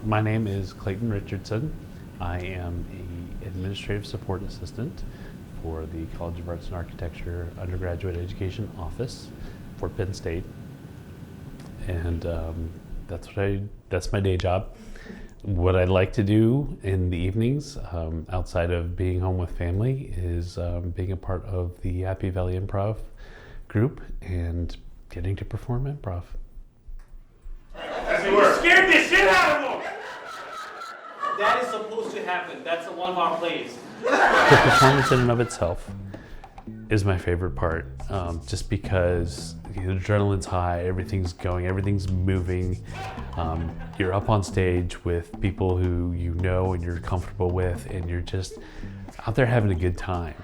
My name is Clayton Richardson. I am an administrative support assistant for the College of Arts and Architecture undergraduate education office for Penn State. And that's my day job. What I like to do in the evenings, outside of being home with family, is being a part of the Happy Valley Improv group and getting to perform improv. You scared the shit out of them! That is supposed to happen. That's one of our plays. The performance in and of itself is my favorite part, just because the adrenaline's high, everything's going, everything's moving. You're up on stage with people who you know and you're comfortable with, and you're just out there having a good time.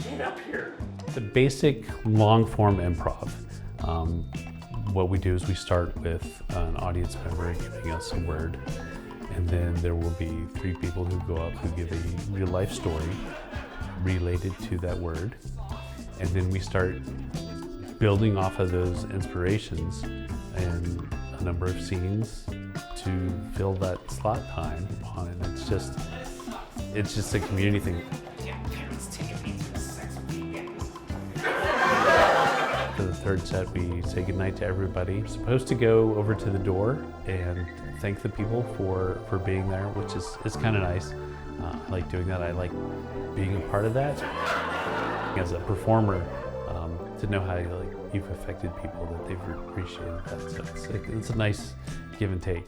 Get up here. The basic long-form improv. What we do is we start with an audience member giving us a word, and then there will be three people who go up who give a real-life story related to that word, and then we start building off of those inspirations and a number of scenes to fill that slot time on it. It's just a community thing. For the third set, we say goodnight to everybody. We're supposed to go over to the door and thank the people for being there, which is kind of nice. I like doing that. I like being a part of that. As a performer, to know how you've affected people, that they've appreciated that. So it's a nice give and take.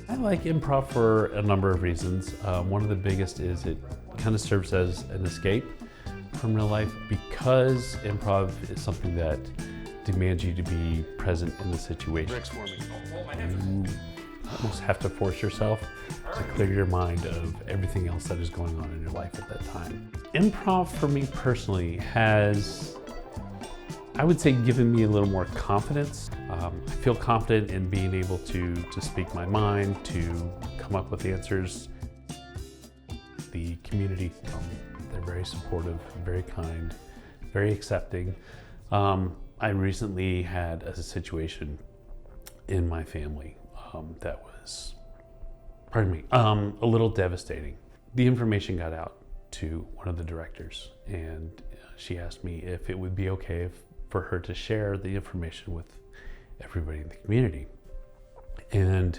I like improv for a number of reasons. One of the biggest is it kind of serves as an escape from real life, because improv is something that demands you to be present in the situation. You almost have to force yourself to clear your mind of everything else that is going on in your life at that time. Improv for me personally has, I would say, given me a little more confidence. I feel confident in being able to speak my mind, to come up with answers. The community, they're very supportive, very kind, very accepting. I recently had a situation in my family that was, a little devastating. The information got out to one of the directors, and she asked me if it would be okay for her to share the information with everybody in the community. And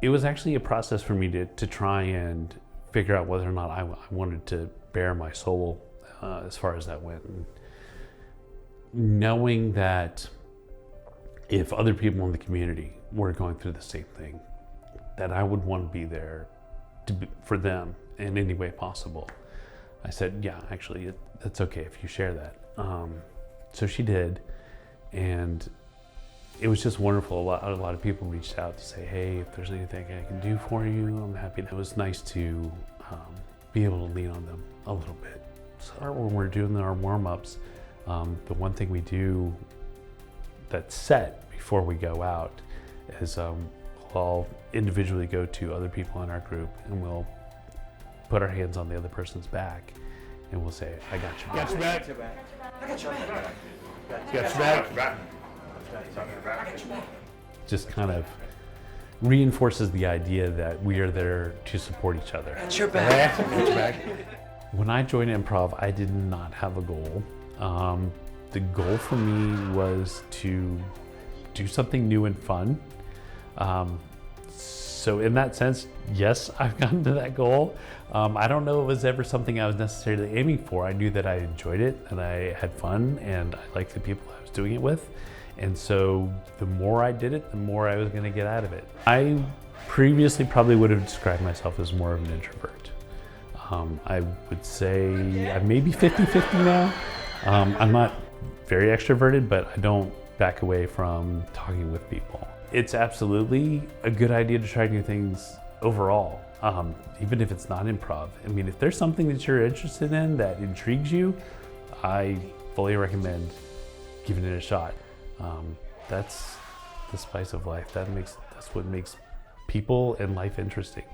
it was actually a process for me to try and figure out whether or not I wanted to bare my soul as far as that went. And knowing that if other people in the community were going through the same thing, that I would want to be there for them in any way possible. I said, yeah, actually, it's okay if you share that. So she did, and it was just wonderful. A lot of people reached out to say, hey, if there's anything I can do for you, I'm happy. It was nice to be able to lean on them a little bit. So when we're doing our warm-ups, the one thing we do that's set before we go out is we'll all individually go to other people in our group, and we'll put our hands on the other person's back, and we'll say, I got your back. Got your back. I got your back. Got your back. Just kind of reinforces the idea that we are there to support each other. Got your back. When I joined improv, I did not have a goal. The goal for me was to do something new and fun. So in that sense, yes, I've gotten to that goal. I don't know if it was ever something I was necessarily aiming for. I knew that I enjoyed it and I had fun and I liked the people I was doing it with. And so the more I did it, the more I was going to get out of it. I previously probably would have described myself as more of an introvert. I would say I'm maybe 50-50 now. I'm not very extroverted, but I don't back away from talking with people. It's absolutely a good idea to try new things overall, even if it's not improv. I mean, if there's something that you're interested in that intrigues you, I fully recommend giving it a shot. That's the spice of life. That's what makes people and life interesting.